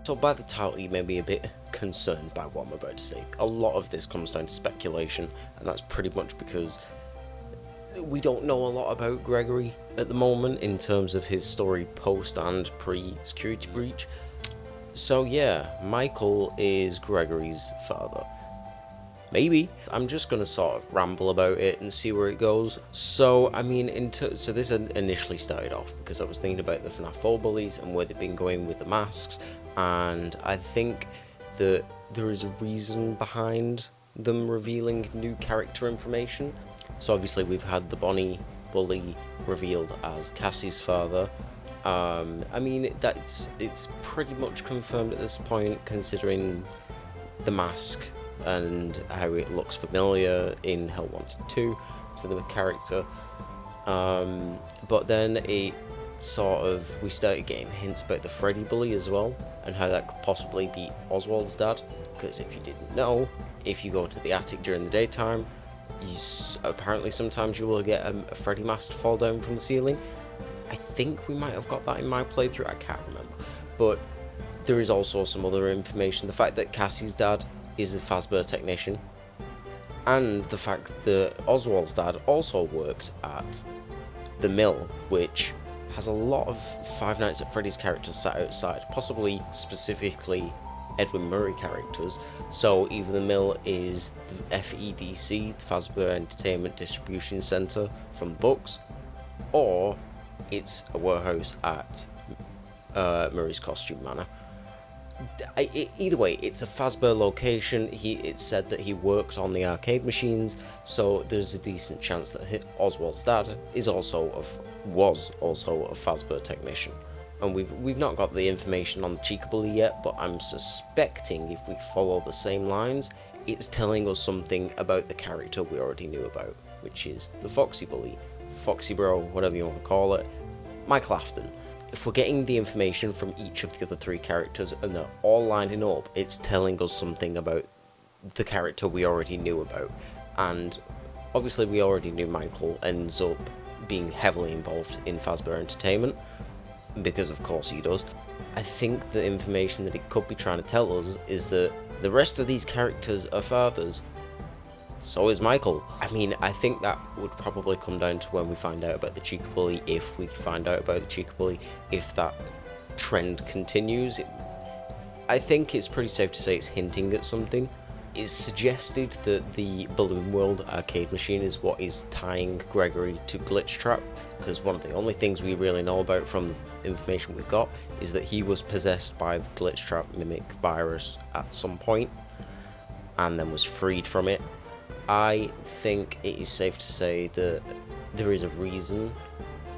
So by the title you may be a bit concerned by what I'm about to say. A lot of this comes down to speculation, and that's pretty much because we don't know a lot about Gregory at the moment in terms of his story post and pre-security breach. So yeah, Michael is Gregory's father. Maybe. I'm just going to sort of ramble about it and see where it goes. So, I mean, so this initially started off because I was thinking about the FNAF 4 bullies and where they've been going with the masks, and I think that there is a reason behind them revealing new character information. So obviously we've had the Bonnie bully revealed as Cassie's father. I mean, it's pretty much confirmed at this point, considering the mask and how it looks familiar in Hell Wanted 2 to the character. But then we started getting hints about the Freddy bully as well, and how that could possibly be Oswald's dad, because if you didn't know, if you go to the attic during the daytime, apparently sometimes you will get a Freddy mask to fall down from the ceiling. I think we might have got that in my playthrough, I can't remember. But there is also some other information, the fact that Cassie's dad is a Fazbear technician, and the fact that Oswald's dad also works at the mill, which has a lot of Five Nights at Freddy's characters sat outside, possibly specifically Edwin Murray characters. So either the mill is the FEDC, the Fazbear Entertainment Distribution Centre from the books, or it's a warehouse at Murray's Costume Manor. Either way, it's a Fazbear location. It's said that he works on the arcade machines, so there's a decent chance that Oswald's dad was also a Fazbear technician. And we've not got the information on the Chica Bully yet, but I'm suspecting if we follow the same lines, it's telling us something about the character we already knew about, which is the Foxy Bully, Foxy Bro, whatever you want to call it, Michael Afton. If we're getting the information from each of the other three characters and they're all lining up, it's telling us something about the character we already knew about. And obviously we already knew Michael ends up being heavily involved in Fazbear Entertainment, because of course he does. I think the information that it could be trying to tell us is that the rest of these characters are fathers. So is Michael. I mean, I think that would probably come down to when we find out about the Chica Bully, if we find out about the Chica Bully, if that trend continues. I think it's pretty safe to say it's hinting at something. It's suggested that the Balloon World arcade machine is what is tying Gregory to Glitchtrap, because one of the only things we really know about from the information we've got is that he was possessed by the Glitchtrap mimic virus at some point, and then was freed from it. I think it is safe to say that there is a reason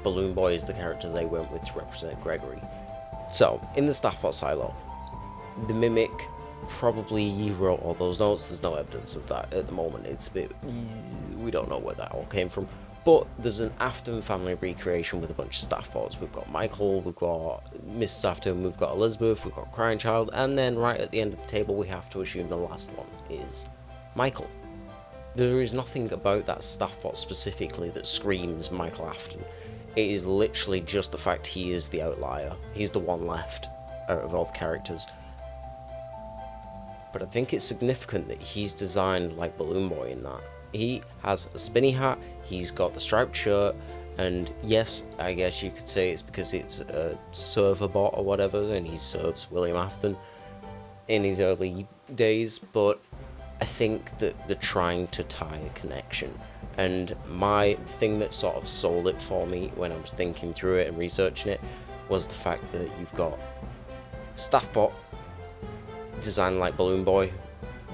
Balloon Boy is the character they went with to represent Gregory. So, in the Staffbot silo, the Mimic probably wrote all those notes. There's no evidence of that at the moment. It's a bit... we don't know where that all came from. But there's an Afton family recreation with a bunch of Staffbots. We've got Michael, we've got Mrs. Afton, we've got Elizabeth, we've got Crying Child, and then right at the end of the table we have to assume the last one is Michael. There is nothing about that Staffbot specifically that screams Michael Afton. It is literally just the fact he is the outlier. He's the one left out of all the characters. But I think it's significant that he's designed like Balloon Boy in that. He has a spinny hat, he's got the striped shirt, and yes, I guess you could say it's because it's a server bot or whatever, and he serves William Afton in his early days, but I think that they're trying to tie a connection. And my thing that sort of sold it for me when I was thinking through it and researching it was the fact that you've got Staffbot designed like Balloon Boy,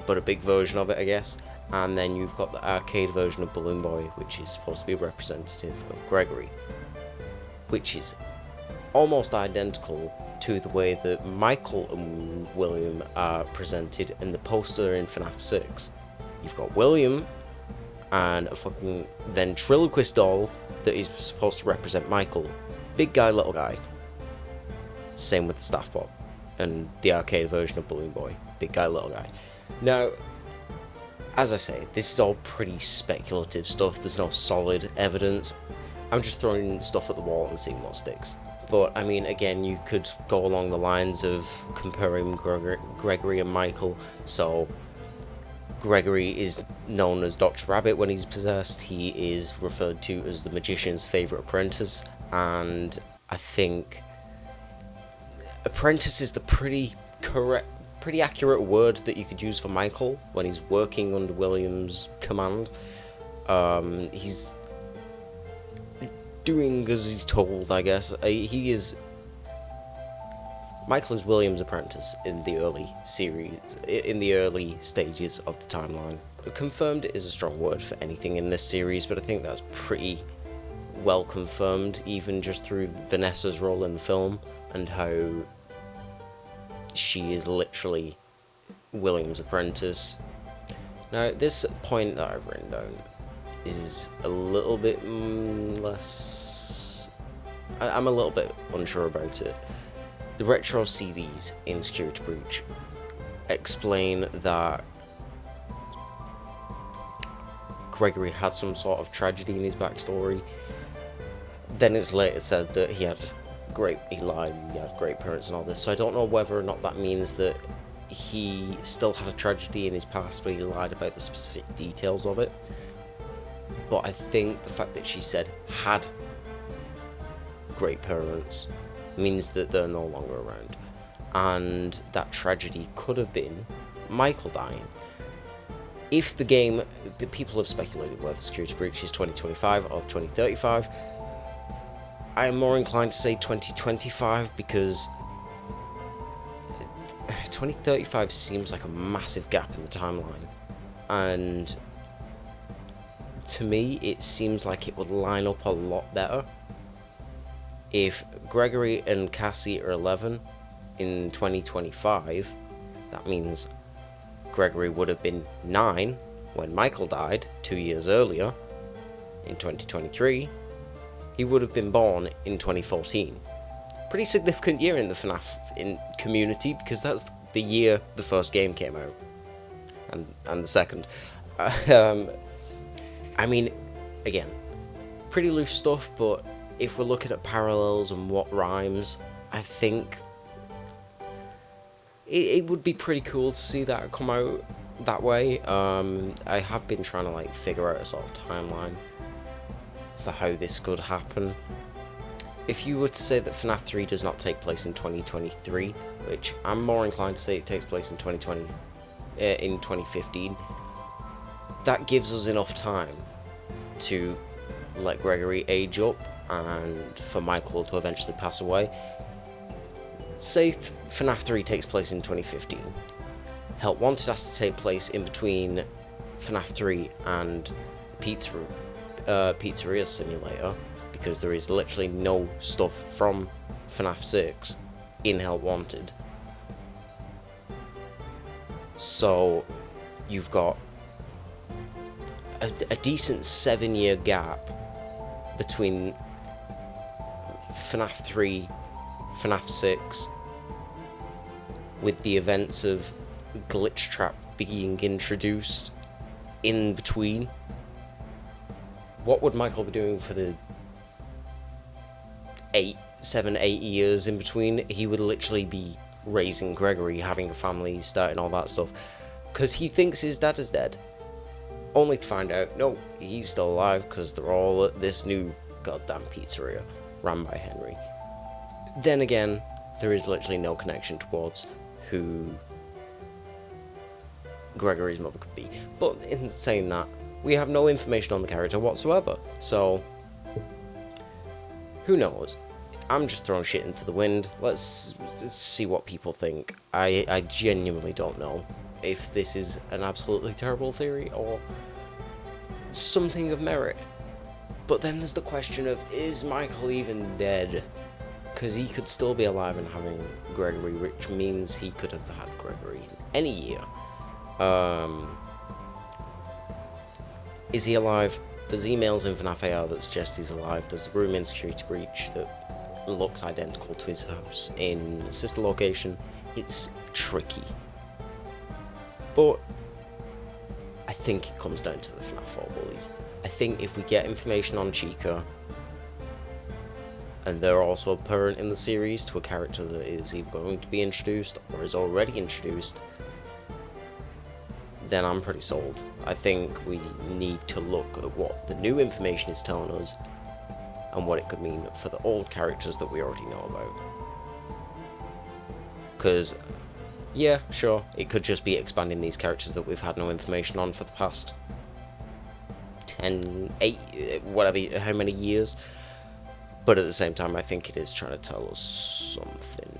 but a big version of it, I guess, and then you've got the arcade version of Balloon Boy, which is supposed to be representative of Gregory, which is almost identical to the way that Michael and William are presented in the poster in FNAF 6. You've got William and a fucking ventriloquist doll that is supposed to represent Michael. Big guy, little guy. Same with the Staffbot and the arcade version of Balloon Boy. Big guy, little guy. Now, as I say, this is all pretty speculative stuff. There's no solid evidence. I'm just throwing stuff at the wall and seeing what sticks. But I mean, again, you could go along the lines of comparing Gregory and Michael. So Gregory is known as Dr. Rabbit when he's possessed. He is referred to as the magician's favourite apprentice, and I think apprentice is the pretty accurate word that you could use for Michael when he's working under William's command. He's doing as he's told, I guess. Michael is William's apprentice in the early series, in the early stages of the timeline. Confirmed is a strong word for anything in this series, but I think that's pretty well confirmed, even just through Vanessa's role in the film, and how she is literally William's apprentice. Now, this point that I've written down is a little bit less... I'm a little bit unsure about it. The retro CDs in Security Breach explain that Gregory had some sort of tragedy in his backstory. Then it's later said that he had great parents and all this, so I don't know whether or not that means that he still had a tragedy in his past, but he lied about the specific details of it. But I think the fact that she said had great parents means that they're no longer around, and that tragedy could have been Michael dying. If the people have speculated whether Security Breach is 2025 or 2035, I am more inclined to say 2025, because 2035 seems like a massive gap in the timeline, and to me it seems like it would line up a lot better if Gregory and Cassie are 11 in 2025. That means Gregory would have been 9 when Michael died 2 years earlier. In 2023, he would have been born in 2014. Pretty significant year in the FNAF community, because that's the year the first game came out, and the second. I mean, again, pretty loose stuff, but if we're looking at parallels and what rhymes, I think it would be pretty cool to see that come out that way. I have been trying to figure out a sort of timeline for how this could happen. If you were to say that FNAF 3 does not take place in 2023, which I'm more inclined to say it takes place in 2015, that gives us enough time to let Gregory age up and for Michael to eventually pass away. Say FNAF 3 takes place in 2015. Help Wanted has to take place in between FNAF 3 and Pizzeria Simulator, because there is literally no stuff from FNAF 6 in Help Wanted. So you've got a decent 7-year gap between FNAF 3, FNAF 6, with the events of Glitch Trap being introduced in between. What would Michael be doing for the 7, 8 years in between? He would literally be raising Gregory, having a family, starting all that stuff, because he thinks his dad is dead, only to find out, no, he's still alive, because they're all at this new goddamn pizzeria run by Henry. Then again, there is literally no connection towards who Gregory's mother could be. But in saying that, we have no information on the character whatsoever, so who knows? I'm just throwing shit into the wind. Let's see what people think. I genuinely don't know if this is an absolutely terrible theory or something of merit. But then there's the question of, is Michael even dead? Because he could still be alive and having Gregory, which means he could have had Gregory in any year. Is he alive? There's emails in FNAF AR that suggest he's alive. There's a room in Security Breach that looks identical to his house in sister location. It's tricky. But I think it comes down to the FNAF 4 bullies. I think if we get information on Chica, and they're also apparent in the series to a character that is either going to be introduced or is already introduced, then I'm pretty sold. I think we need to look at what the new information is telling us and what it could mean for the old characters that we already know about. Because, yeah, sure, it could just be expanding these characters that we've had no information on for the past 10, 8, whatever, how many years. But at the same time, I think it is trying to tell us something.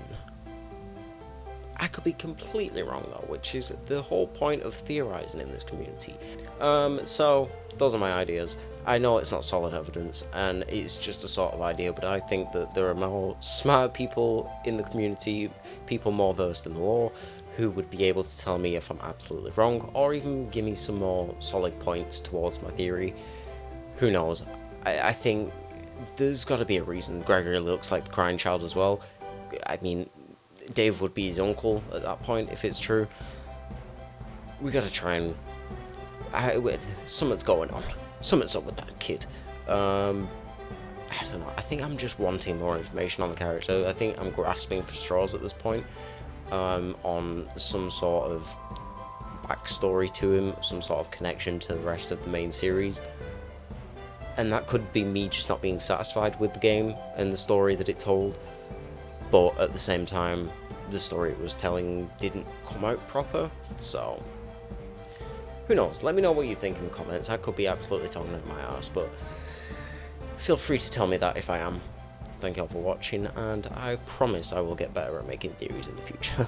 I could be completely wrong though, which is the whole point of theorising in this community. So, those are my ideas. I know it's not solid evidence, and it's just a sort of idea, but I think that there are more smart people in the community, people more versed in the law, who would be able to tell me if I'm absolutely wrong, or even give me some more solid points towards my theory. Who knows? I think there's got to be a reason Gregory looks like the crying child as well. I mean, Dave would be his uncle at that point, if it's true. We gotta try and... something's going on. Something's up with that kid. I don't know. I think I'm just wanting more information on the character. I think I'm grasping for straws at this point. On some sort of backstory to him, some sort of connection to the rest of the main series. And that could be me just not being satisfied with the game and the story that it told. But at the same time, the story it was telling didn't come out proper, so who knows? Let me know what you think in the comments. I could be absolutely talking out my ass, but feel free to tell me that if I am. Thank you all for watching, and I promise I will get better at making theories in the future.